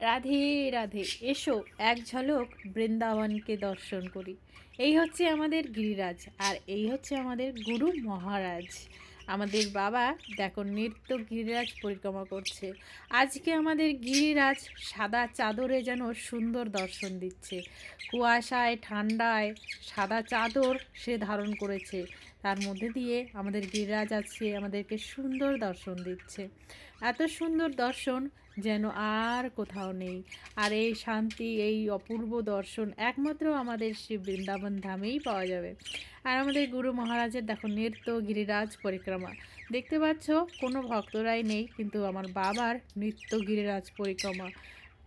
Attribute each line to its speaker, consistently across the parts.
Speaker 1: রাধে রাধে। এসো এক ঝলক বৃন্দাবনকে দর্শন করি। এই হচ্ছে আমাদের গিরিরাজ, আর এই হচ্ছে আমাদের গুরু মহারাজ। আমাদের বাবা দেখো নৃত্য গিরিরাজ পরিক্রমা করছে। আজকে আমাদের গিরিরাজ সাদা চাদরে যেন সুন্দর দর্শন দিচ্ছে। কুয়াশায় ঠান্ডায় সাদা চাদর সে ধারণ করেছে, তার মধ্যে দিয়ে আমাদের গিরিরাজ আছে আমাদেরকে সুন্দর দর্শন দিচ্ছে। এত সুন্দর দর্শন যেন আর কোথাও নেই। আর এই শান্তি, এই অপূর্ব দর্শন একমাত্র আমাদের শ্রী বৃন্দাবন ধামেই পাওয়া যাবে। আর আমাদের গুরু মহারাজের দেখো নৃত্য গিরিরাজ পরিক্রমা দেখতে পাচ্ছ, কোনো ভক্তরাই নেই, কিন্তু আমার বাবার নৃত্য গিরিরাজ পরিক্রমা।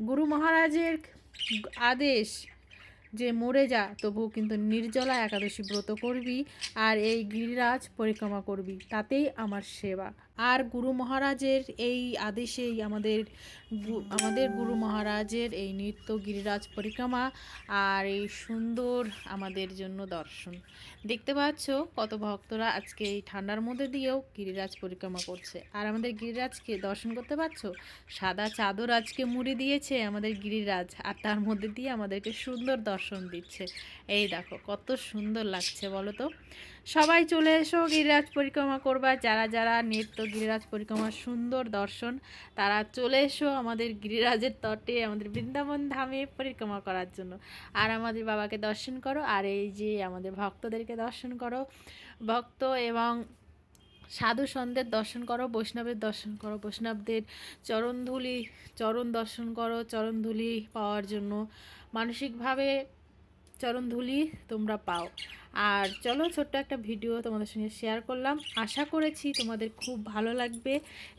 Speaker 1: গুরু মহারাজের আদেশ যে মরে যা, তবু কিন্তু নির্জলা একাদশী ব্রত করবি আর এই গিরিরাজ পরিক্রমা করবি, তাতেই আমার সেবা। আর গুরু মহারাজের এই আদেশেই আমাদের গুরু মহারাজের এই নিত্য গিরিরাজ পরিক্রমা আর এই সুন্দর আমাদের জন্য দর্শন। দেখতে পাচ্ছ কত ভক্তরা আজকে এই ঠান্ডার মধ্যে দিয়েও গিরিরাজ পরিক্রমা করছে। আর আমাদের গিরিরাজকে দর্শন করতে পারছো, সাদা চাদর আজকে মুড়ি দিয়েছে আমাদের গিরিরাজ, আর তার মধ্যে দিয়ে আমাদেরকে সুন্দর দর্শন দিচ্ছে। এই দেখো কত সুন্দর লাগছে বলো তো। সবাই চলে এসো গিরিরাজ পরিক্রমা করবা। যারা যারা নৃত্য গিরিরাজ পরিক্রমার সুন্দর দর্শন, তারা চলে এসো আমাদের গিরিরাজের তটে, আমাদের বৃন্দাবন ধামে পরিক্রমা করার জন্য। আর আমাদের বাবাকে দর্শন করো, আর এই যে আমাদের ভক্তদেরকে দর্শন করো। ভক্ত এবং সাধু সন্তের দর্শন করো, বৈষ্ণবের দর্শন করো, বৈষ্ণবদের চরণ দর্শন করো। চরণধুলি পাওয়ার জন্য মানসিকভাবে চরণধুলি তোমরা পাও। আর চলো, ছোট্ট একটা ভিডিও তোমাদের সঙ্গে শেয়ার করলাম, আশা করেছি তোমাদের খুব ভালো লাগবে।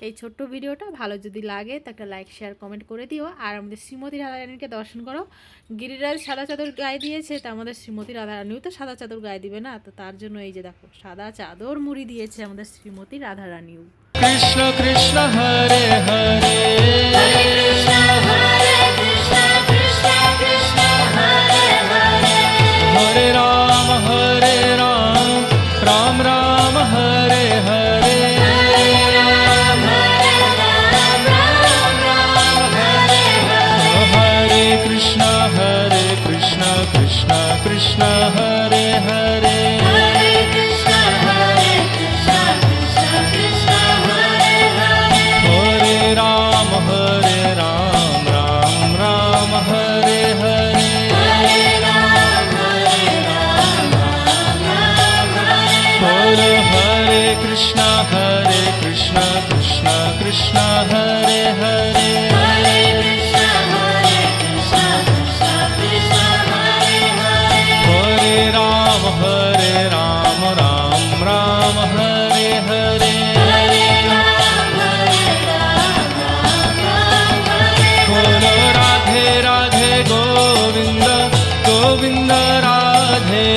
Speaker 1: এই ছোট্ট ভিডিওটা ভালো যদি লাগে তা একটা লাইক শেয়ার কমেন্ট করে দিও। আর আমাদের শ্রীমতী রাধারানীকে দর্শন করো। গিরিরাজ সাদা চাদর গায়ে দিয়েছে, তা আমাদের শ্রীমতী রাধারানীও তো সাদা চাদর গায়ে দিবে না, তো তার জন্য এই যে দেখো সাদা চাদর মুড়ি দিয়েছে আমাদের শ্রীমতী রাধারানীও।
Speaker 2: কৃষ্ণ কৃষ্ণ হরে হরে হরে কৃষ্ণ কৃষ্ণ কৃষ্ণ হরে হরে হরে রাম রাম রাম হরে হরে হরে রাম রাম রাম হরে হরে হরে কৃষ্ণ কৃষ্ণ কৃষ্ণ হরে হরে হরে কৃষ্ণ কৃষ্ণ কৃষ্ণ হরে হরে হরে রাম রাম রাম হরে হরে হরে রাম রাম রাম হরে হরে কৃষ্ণ কৃষ্ণ কৃষ্ণ হরে হরে হরে কৃষ্ণ কৃষ্ণ কৃষ্ণ হরে হরে হরে রাম রাম রাম হরে হরে হরে রাম রাম বলো রাধে রাধে গোবিন্দ গোবিন্দ রাধে